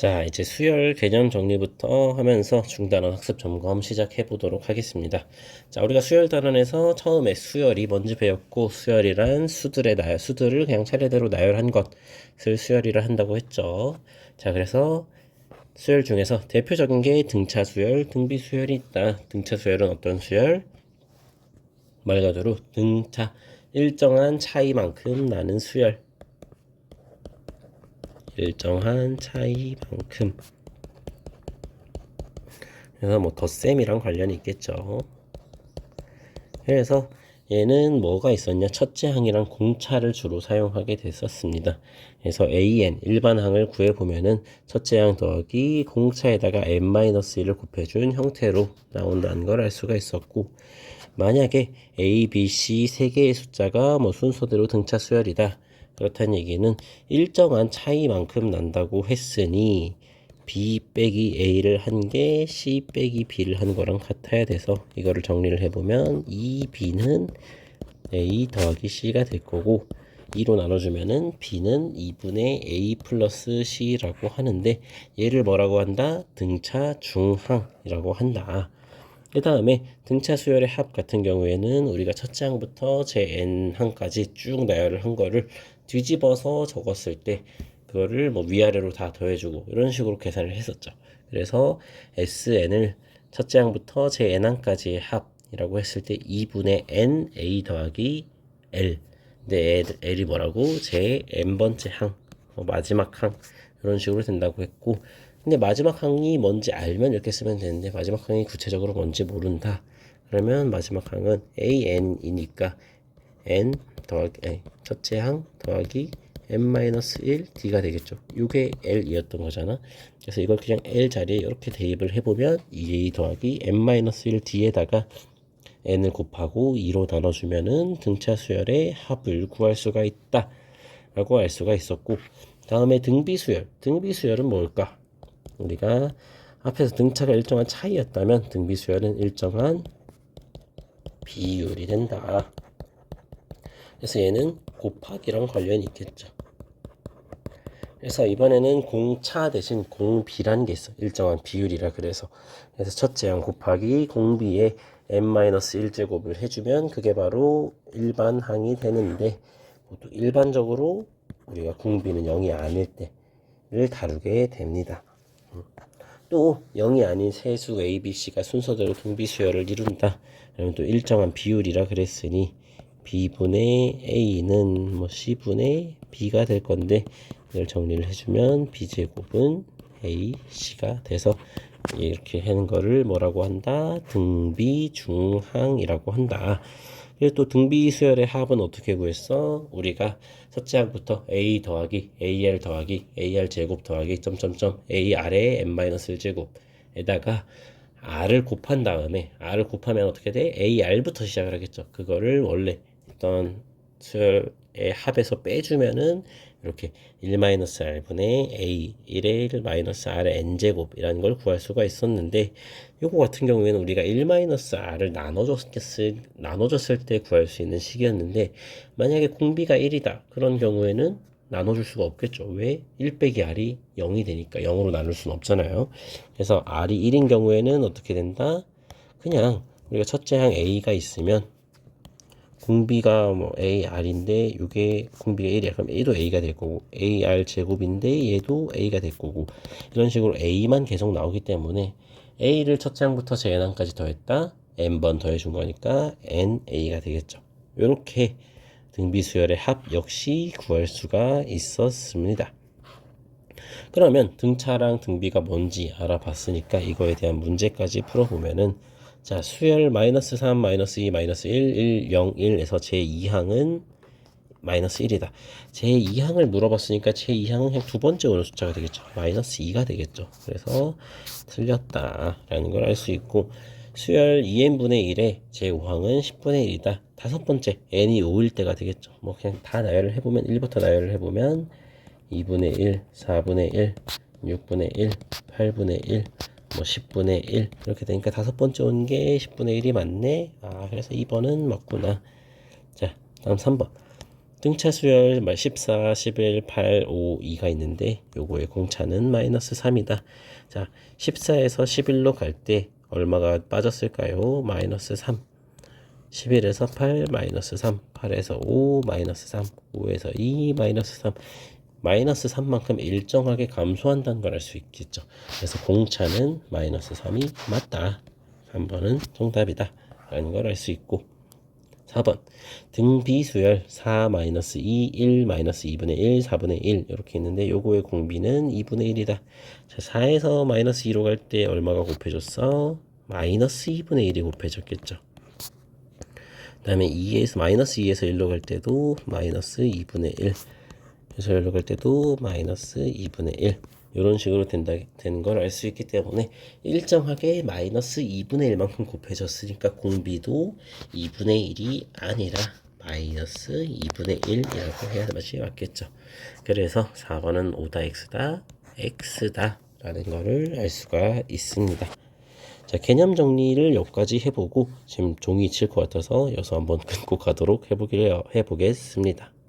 자, 이제 수열 개념 정리부터 하면서 중단원 학습 점검 시작해 보도록 하겠습니다. 자, 우리가 수열 단원에서 처음에 수열이 뭔지 배웠고, 수열이란 수들의 나열, 수들을 그냥 차례대로 나열한 것을 수열이라 한다고 했죠. 자, 그래서 수열 중에서 대표적인 게 등차 수열, 등비 수열이 있다. 등차 수열은 어떤 수열? 말 그대로 등차, 일정한 차이만큼 나는 수열. 일정한 차이만큼. 그래서 뭐 덧셈이랑 관련이 있겠죠. 그래서 얘는 뭐가 있었냐? 첫째 항이랑 공차를 주로 사용하게 됐었습니다. 그래서 AN 일반항을 구해보면은 첫째 항 더하기 공차에다가 n-1을 곱해준 형태로 나온다는 걸 알 수가 있었고, 만약에 A, B, C 세 개의 숫자가 뭐 순서대로 등차 수열이다. 그렇다는 얘기는 일정한 차이만큼 난다고 했으니 B 빼기 A를 한 게 C 빼기 B를 한 거랑 같아야 돼서 이거를 정리를 해보면 이 B는 A 더하기 C가 될 거고, 2로 나눠주면은 B는 2분의 A 플러스 C라고 하는데, 얘를 뭐라고 한다? 등차 중항이라고 한다. 그 다음에 등차 수열의 합 같은 경우에는 우리가 첫째 항부터 제 n항까지 쭉 나열을 한 거를 뒤집어서 적었을 때 그거를 뭐 위아래로 다 더해주고 이런 식으로 계산을 했었죠. 그래서 sn을 첫째 항부터 제 n항까지의 합이라고 했을 때 2분의 n a 더하기 l. 근데 l이 뭐라고? 제 n번째 항, 마지막 항 이런 식으로 된다고 했고, 근데 마지막 항이 뭔지 알면 이렇게 쓰면 되는데 마지막 항이 구체적으로 뭔지 모른다. 그러면 마지막 항은 an이니까 n 더하기 첫째 항 더하기 n-1 d가 되겠죠. 이게 l이었던 거잖아. 그래서 이걸 그냥 l 자리에 이렇게 대입을 해보면 2 더하기 n-1 d에다가 n을 곱하고 2로 나눠주면은 등차 수열의 합을 구할 수가 있다 라고 알 수가 있었고, 다음에 등비수열. 등비수열은 뭘까? 우리가 앞에서 등차가 일정한 차이였다면 등비수열은 일정한 비율이 된다. 그래서 얘는 곱하기랑 관련이 있겠죠. 그래서 이번에는 공차 대신 공비라는 게 있어. 일정한 비율이라 그래서. 그래서 첫째 항 곱하기 공비에 n-1제곱을 해주면 그게 바로 일반 항이 되는데, 또 일반적으로 우리가 공비는 0이 아닐 때를 다루게 됩니다. 또 0이 아닌 세수 A, B, C가 순서대로 등비수열을 이룬다. 그러면 또 일정한 비율이라 그랬으니 B분의 A는 뭐 C분의 B가 될 건데, 이걸 정리를 해주면 B제곱은 A, C가 돼서 이렇게 하는 거를 뭐라고 한다? 등비중항이라고 한다. 그리고 또 등비수열의 합은 어떻게 구했어? 우리가 첫째 항부터 A 더하기 AR 더하기 AR 제곱 더하기 점점점 AR의 n-1제곱에다가 R을 곱한 다음에, R을 곱하면 어떻게 돼? AR부터 시작을 하겠죠. 그거를 원래 있던 수열의 합에서 빼주면은 이렇게 1-R분의 A 1의 1-R의 n제곱이라는 걸 구할 수가 있었는데, 요거 같은 경우에는 우리가 1-R을 나눠줬을 때 구할 수 있는 식이었는데, 만약에 공비가 1이다 그런 경우에는 나눠줄 수가 없겠죠. 왜? 1 빼기 R이 0이 되니까 0으로 나눌 수는 없잖아요. 그래서 R이 1인 경우에는 어떻게 된다? 그냥 우리가 첫째 항 A가 있으면 공비가 뭐 AR인데 이게 공비가 1이야. 그럼 A도 A가 될 거고, AR 제곱인데 얘도 A가 될 거고, 이런 식으로 A만 계속 나오기 때문에 A를 첫째 항부터 제 n항까지 더했다. n번 더해준 거니까 NA가 되겠죠. 이렇게 등비수열의 합 역시 구할 수가 있었습니다. 그러면 등차랑 등비가 뭔지 알아봤으니까 이거에 대한 문제까지 풀어보면은, 자, 수열 마이너스 3, 마이너스 2, 마이너스 1, 1, 0, 1에서 제2항은 마이너스 1이다. 제2항을 물어봤으니까 제2항은 그냥 두 번째 오는 숫자가 되겠죠. 마이너스 2가 되겠죠. 그래서 틀렸다라는 걸 알 수 있고, 수열 2n분의 1에 제5항은 10분의 1이다. 다섯 번째 n이 5일 때가 되겠죠. 뭐 그냥 다 나열을 해보면 1부터 나열을 해보면 2분의 1, 4분의 1, 6분의 1, 8분의 1, 뭐 10분의 1 이렇게 되니까 다섯 번째 온 게 10분의 1이 맞네. 아, 그래서 2번은 맞구나. 자, 다음 3번. 등차 수열 14, 11, 8, 5, 2가 있는데 요거의 공차는 마이너스 3이다. 자, 14에서 11로 갈 때 얼마가 빠졌을까요? 마이너스 3. 11에서 8 마이너스 3, 8에서 5 마이너스 3, 5에서 2 마이너스 3, 마이너스 3만큼 일정하게 감소한다는 걸 알 수 있겠죠. 그래서 공차는 마이너스 3이 맞다. 3번은 정답이다 라는 걸 알 수 있고, 4번 등비수열 4 마이너스 2, 1 마이너스 2분의 1, 4분의 1 이렇게 있는데 요거의 공비는 2분의 1이다. 자, 4에서 마이너스 2로 갈 때 얼마가 곱해졌어? 마이너스 2분의 1이 곱해졌겠죠. 그 다음에 2에서 마이너스 2에서 1로 갈 때도 마이너스 2분의 1, 그래서 1로 갈 때도 마이너스 2분의 1 이런 식으로 되는 걸 알 수 있기 때문에 일정하게 마이너스 2분의 1만큼 곱해졌으니까 공비도 2분의 1이 아니라 마이너스 2분의 1이라고 해야 맞겠죠. 그래서 4번은 5다 x다 라는 거를 알 수가 있습니다. 자, 개념 정리를 여기까지 해보고 지금 종이 칠 것 같아서 여기서 한번 끊고 가도록 해보겠습니다.